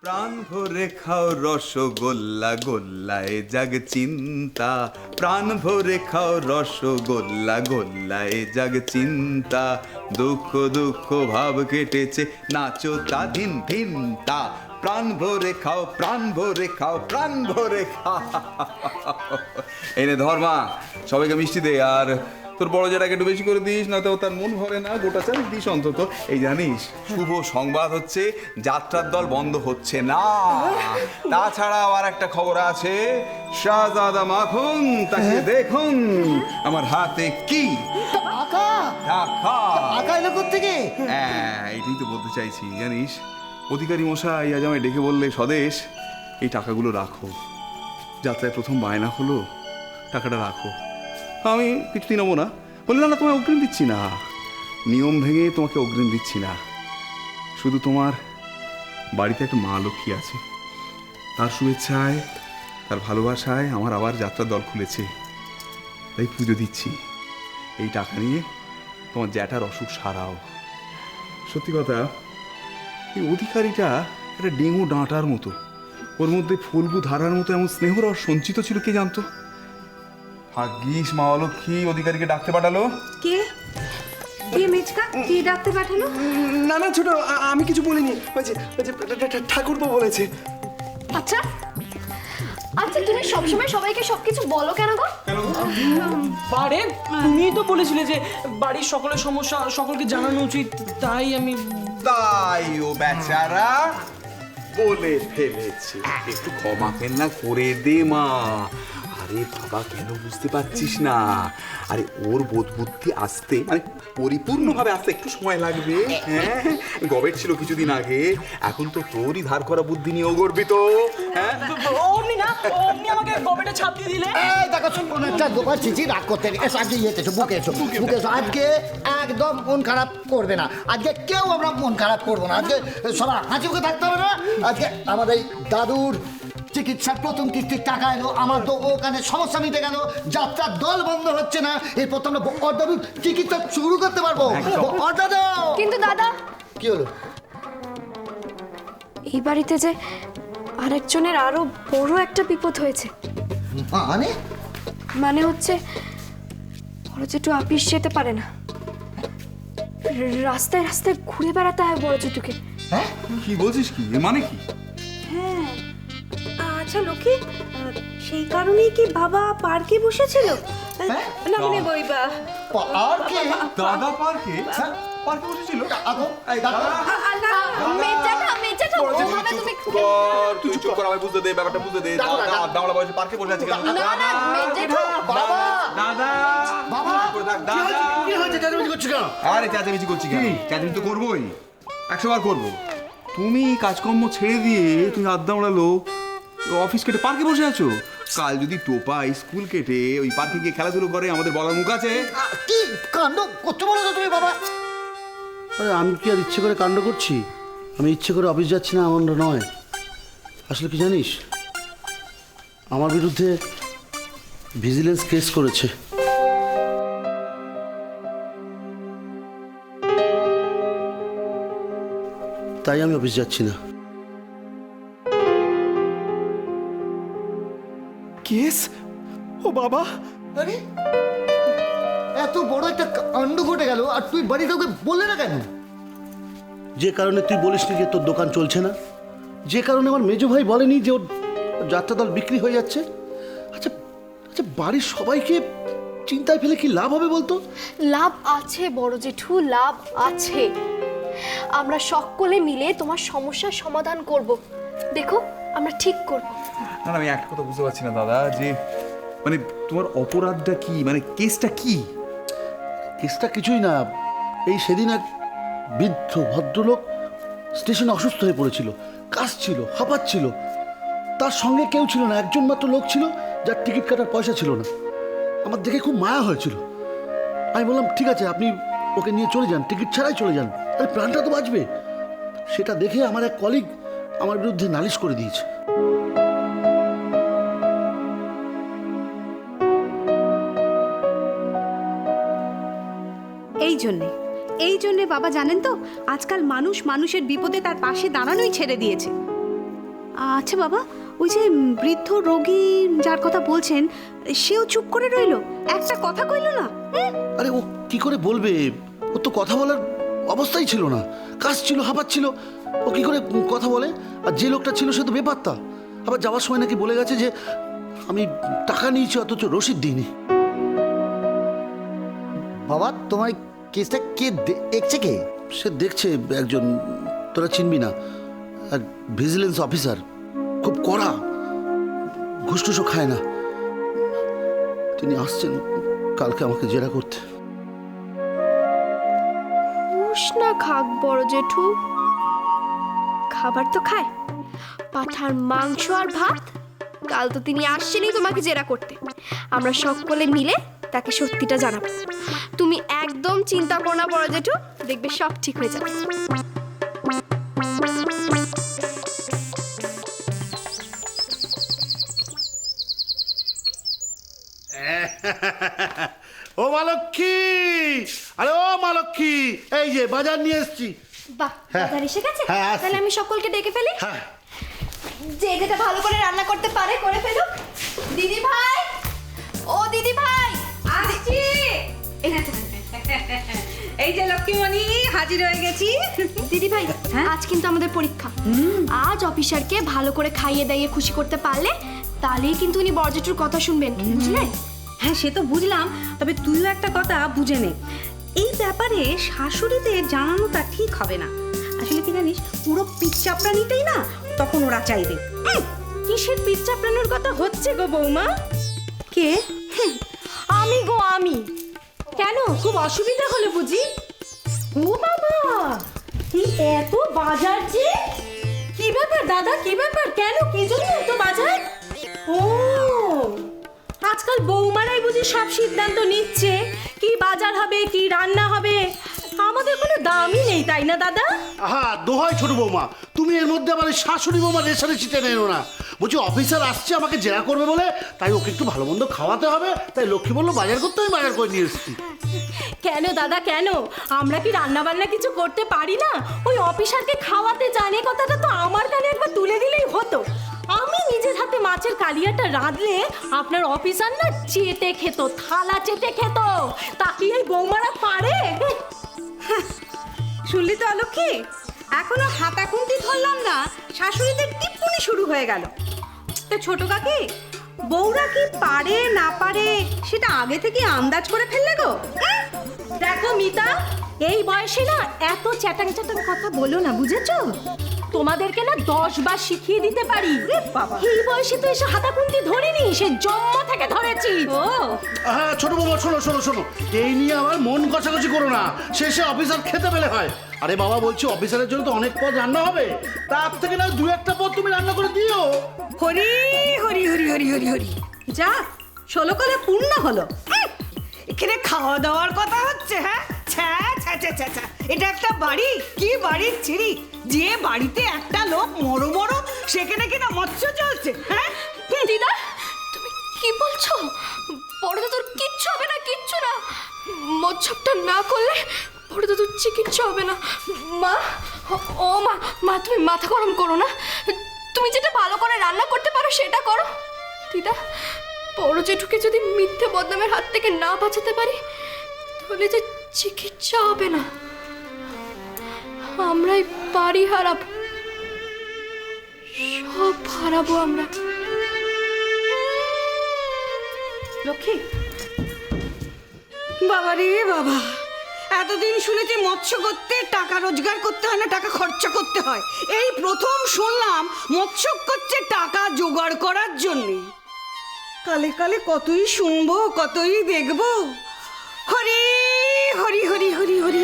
প্রাণ ভরে খাও রসগোল্লা গোল্লায় জাগ চিন্তা, প্রাণ ভরে খাও রসগোল্লা গোল্লায় জাগ চিন্তা, দুঃখ দুঃখ ভাব কেটেছে নাচো তা ধিন ধিন তা, প্রাণ ভরে খাও প্রাণ ভরে খাও প্রাণ ভরে খাও। এনে ধর্মা সবাইকে মিষ্টি দে, আর তোর বড় জেটাকে একটু বেশি করে দিস, না তো তার মন ভরে না, গোটা চাল দিস অন্তত। এই জানিস শুভ সংবাদ হচ্ছে যাত্রার দল বন্ধ হচ্ছে না। তাছাড়া আবার একটা খবর আছে, শাহজাদা মাখন তাকে দেখুন আমার হাতে কি টাকা টাকা। টাকা এলো কোত্থেকে? হ্যাঁ এটাই তো বলতে চাইছি, জানিস অধিকারী মশাই আজ আমায় ডেকে বললে, স্বদেশ এই টাকাগুলো রাখো, যাত্রায় প্রথম বায়না হলো, টাকাটা রাখো। আমি কিছুদিন নেবো না, বললাম না তোমায় অগ্রিম দিচ্ছি না, নিয়ম ভেঙে তোমাকে অগ্রিম দিচ্ছি না, শুধু তোমার বাড়িতে একটা মা লক্ষ্মী আছে, তার শুভেচ্ছায় তার ভালোবাসায় আমার আবার যাত্রার দল খুলেছে, তাই পুজো দিচ্ছি। এই টাকা নিয়ে তোমার জ্যাঠার অসুখ সারাও। সত্যি কথা, এই অধিকারীটা একটা ডেঙ্গু ডাঁটার মতো, ওর মধ্যে ফুলবু ধারার মতো এমন স্নেহরস সঞ্চিত ছিল, কে জানতো। ভাগ্যিস মা অলক্ষ্মী অধিকারীকে ডাকতে পাঠালো। কে কে মেচকা কে ডাকতে পাঠালো? না না ছোট, আমি কিছু বলিনি, ঠাকুরপো বলেছে। আচ্ছা আচ্ছা, তুমি সবসময় সবাইকে সবকিছু বলো কেন গো? পারে তুমি তো বলেছিলে যে বাড়ির সকলের সমস্যা সকলকে জানানো উচিত, তাই আমি। তাই ও বেচারা বলে ফেলেছে, একটু ক্ষমা কেন্না করে দে মা। আরে বাবা, কেন বুঝতে পারছিস না? আরে ওর বোধ বুদ্ধি আসতে, মানে পরিপূর্ণভাবে আসতে একটু সময় লাগবে। হ্যাঁ, গবেট ছিল কিছুদিন আগে, এখন তো তোরই ধার করা বুদ্ধি নিয়ে ও গর্বিত। হ্যাঁ, অমনি না, অমনি আমাকে গবেটে ছাপ দিয়ে দিলে। এই দেখো শুন, কোন একটা দোকান চিঠি রাগ করতে নেই। এসো আজকে ইয়েতে এসো, বুকে এসো, বুকে এসো। আজকে একদম মন খারাপ করবে না, আজকে কেউ আমরা মন খারাপ করবো না, আজকে সবার হাসি মুখে থাকতে হবে না। আজকে আমাদের দাদুর চিকিৎসার প্রথম কিস্তির টাকা এলো, আমার তো ওখানে সমস্যা মিটে গেল, যাত্রার দল বন্ধ হচ্ছে না, এরপর তো আমরা দাদুর চিকিৎসা শুরু করতে পারবো। দাও। কিন্তু দাদা, কি হলো? এই বাড়িতে যে আরেকজনের আরো বড় একটা বিপদ হয়েছে। মানে মানে হচ্ছে বড় জেঠু আপিস যেতে পারে না, রাস্তায় রাস্তায় ঘুরে বেড়াতে হয় বড় জেঠুকে। হ্যাঁ, কি বলছিস? কি এর মানে কি? হ্যাঁ, আচ্ছা লক্ষ্মী, সেই কারণেই কি বাবা পার্কে বসেছিল? হ্যাঁ? না মানে বই বা আর কি? দাদা পার্কে পার্কে বসেছিল? এই দাদা, তুই চুপ কর, আমায় বুঝতে দে, ব্যাপারটা বুঝতে দে। দাঁড়া বয়সে পার্কে বসে আছে কেন? আরে চেঁচামেচি করছি কেন? চেঁচামেচি তো করবোই, 100 বার করবো। তুমি কাজকর্ম ছেড়ে দিয়ে তুমি আড্ডা মারালো অফিস কেটে পার্কে বসে আছো। কাল যদি টোপা স্কুল কেটে ওই পার্কে গিয়ে খেলাধুলো করে, আমাদের বলার মুখ আছে? কি কাণ্ড করতে বলো তো তুমি বাবা? আরে আমি কি আর ইচ্ছে করে কাণ্ড করছি? আমি ইচ্ছে করে অফিস যাচ্ছি না এমন নয়। আসলে কি জানিস, আমার বিরুদ্ধে ভিজিলেন্স কেস করেছে। তাই আমি অফিস যাচ্ছি না। কেস? ও বাবা, আরে এত বড় একটা কাণ্ড ঘটে গেল, আর তুই বাড়িতে ওকে বললে না কেন? যে কারণে তুই বলিস নি যে তোর দোকান চলছে না, যে কারণে আমার মেজো ভাই বলেনি যে ওর যাত্রা দল বিক্রি হয়ে যাচ্ছে। আচ্ছা আচ্ছা, বাড়ির সবাইকে চিন্তায় ফেলে কি লাভ হবে বলতো? লাভ আছে বড় জেঠু, লাভ আছে। আমরা সকলে মিলে তোমার সমস্যার সমাধান করব। দেখো আমরা ঠিক করব। না না, আমি একটা কথা বুঝতে পারছি না দাদা, যে মানে তোমার অপরাধটা কি, মানে কেসটা কি? কেসটা কিছুই না। এই সেদিন এক বৃদ্ধ ভদ্রলোক স্টেশনে অসুস্থ হয়ে পড়েছিল, কাশছিল, হাঁপাচ্ছিল। তার সঙ্গে কেউ ছিল না, একজন মাত্র লোক ছিল যার টিকিট কাটার পয়সা ছিল না। আমার দেখে খুব মায়া হয়েছিল। আমি বললাম ঠিক আছে, আপনি ওকে নিয়ে চলে যান, টিকিট ছাড়াই চলে যান, আরে প্রাণটা তো বাঁচবে। সেটা দেখে আমার এক কলিগ আমার বিরুদ্ধে নালিশ করে দিয়েছে। এই জন্যে বাবা জানেন তো, আজকাল মানুষ মানুষের বিপদে তার পাশে দাঁড়ানোই ছেড়ে দিয়েছে। আচ্ছা বাবা, ওই যে বৃদ্ধ রোগী যার কথা বলছেন, সেও চুপ করে রইলো, একটা কথা কইল না। আরে ও কি করে বলবে? ও তো কথা বলার অবস্থাই ছিল না, কাজ ছিল, হাঁপাচ্ছিল। ও কি করে কথা বলে? আর যে লোকটা ছিল সে তো বেপাত্তা। আবার যাওয়ার সময় নাকি বলে গেছে যে আমি টাকা নিয়েছি অথচ রসিদ দিইনি। বাবা, তোমার কেসটা কে দেখছে? কে সে দেখছে একজন, তোরা চিনবি না, আর ভিজিলেন্স অফিসার, খুব কড়া, ঘুষটুসও খায় না। তিনি আসছেন কালকে আমাকে জেরা করতে। না খাক বড় জেঠু, খাবার তো খায়, পাঠার মাংস আর ভাত। কাল তো তিনি আসছেনই তোমাকে জেরা করতে। আমরা সকলে মিলে তাকে সত্যিটা জানাবো। তুমি একদম চিন্তা করো না বড় জেঠু, দেখবে সব ঠিক হয়ে যাবে। ও মা লক্ষ্মী, আরে ও মা লক্ষ্মী, এই যে বাজার নিয়ে এসেছি। বাহ, হ্যাঁ। বাজার এসে গেছে? হ্যাঁ, আসছে। তাহলে আমি সকলকে ডেকে ফেলি। হ্যাঁ, যে যেটা ভালো করে রান্না করতে পারে করে ফেলুক। দিদি ভাই, ও দিদি ভাই, আসছি। এই যে লক্ষ্মীমণি, হাজির হয়ে গেছি। দিদি ভাই, আজ কিন্তু আমাদের পরীক্ষা। আজ অফিসারকে ভালো করে খাইয়ে দাইয়ে খুশি করতে পারলে তাহলেই কিন্তু উনি বড়জেঠুর কথা শুনবেন, বুঝলে? হ্যাঁ, সে তো বুঝলাম, তবে তুইও একটা কথা বুঝে নে, এই ব্যাপারে শাশুড়িদের জানানোটা ঠিক হবে না। আসলে কি জানিস, পুরো পিঠ চাপড়ানিতেই না তখন ওরা চাইবে। কিসের পিঠ চাপড়ানোর কথা হচ্ছে গো বৌমা? কে? আমি গো, আমি। কেন, খুব অসুবিধা হলো বুঝি? ও বাবা, কি এত বাজার যে! কি ব্যাপার দাদা, কি ব্যাপার? কেন, কি জন্য এত বাজার? ও, আজকাল বৌমারাই বুঝি সব সিদ্ধান্ত নিচ্ছে, কি বাজার হবে, কি রান্না হবে। আমাদের কোনো দামই নেই, তাই না দাদা? আহা, দোহাই ছোট বৌমা, তুমি এর মধ্যে আমার এই শাশুড়ি বৌমা রেশারেশি টেনে এনো না। বলছি অফিসার আসছে আমাকে জেরা করবে বলে, তাই ওকে একটু ভালো মন্দ খাওয়াতে হবে, তাই লক্ষ্মী বললো বাজার করতে, আমি বাজার করে নিয়ে এসেছি। কেন দাদা, কেন? আমরা কি রান্না বান্না কিছু করতে পারি না? ওই অফিসারকে খাওয়াতে জানে, কথাটা তো আমার কানে একবার তুলে দিলেই হতো। আমি নিজের হাতে মাছের কালিয়াটা রাঁধলে আপনার অফিসার না চেটে খেত, থালা চেটে খেত। তা কি এই বৌমারা পারে? শুনলি তো অলক্ষী, এখনো হাতা খুন্তি ধরলাম না, শাশুড়িদের টিপ্পনি শুরু হয়ে গেল। তো ছোট কাকি, বউরা কি পারে না পারে সেটা আগে থেকে আন্দাজ করে ফেললে গো? দেখো মিতা, এই বয়সে না এত চ্যাটাং চ্যাটাং কথা বলো না, বুঝেছো? তোমাদেরকে না 10 বার শিখিয়ে দিতে পারি। এই বয়সে তো এসে হাতাখুন্তি ধরিনি, সে জন্ম থেকে ধরেছি। ও হ্যাঁ ছোট বৌমা, শোনো শোনো শোনো, এই নিয়ে আমার মন কষাকষি করো না, শেষে অফিসার খেতে পেলে হয়। আরে বাবা, বলছি অফিসারের জন্য তো অনেক পদ রান্না হবে, তার থেকে না 2-1টা পদ তুমি রান্না করে দিও। হরি হরি হরি হরি হরি হরি, যা 16 করে পূর্ণ হলো। এখানে খাওয়া দাওয়ার কথা হচ্ছে? হ্যাঁ, ছ্যা ছ্যা ছ্যা ছ্যা ছ্যা, এটা একটা বাড়ি? কি বাড়ির ছিরি? যে বাড়িতে একটা লোক মরো মরো, সেখানে কিনা মৎস্য চলছে? হ্যাঁ দিদা, তুমি কি বলছো? বড় দাদুর কিচ্ছু হবে না, কিচ্ছু না। মৎসবটা না করলে বড় দাদুর চিকিৎসা হবে না। মা, ও মা, মা তুমি মাথা গরম করো না। তুমি যেটা ভালো করে রান্না করতে পারো সেটা করো। দিদা, বড় জেঠুকে যদি মিথ্যে বদনামের হাত থেকে না বাঁচাতে পারি, তাহলে যে চিকিৎসা হবে না, আমরাই বাড়ি হারাবো, সব হারাবো আমরা। লক্ষ্মী, বাবা রে বাবা, এতদিন শুনেছি মৎস্য করতে টাকা রোজগার করতে হয় না, টাকা খরচা করতে হয়। এই প্রথম শুনলাম মৎস্য করছে টাকা জোগাড় করার জন্যে। কালে কালে কতই শুনবো, কতই দেখবো। হরি হরি হরি হরি হরি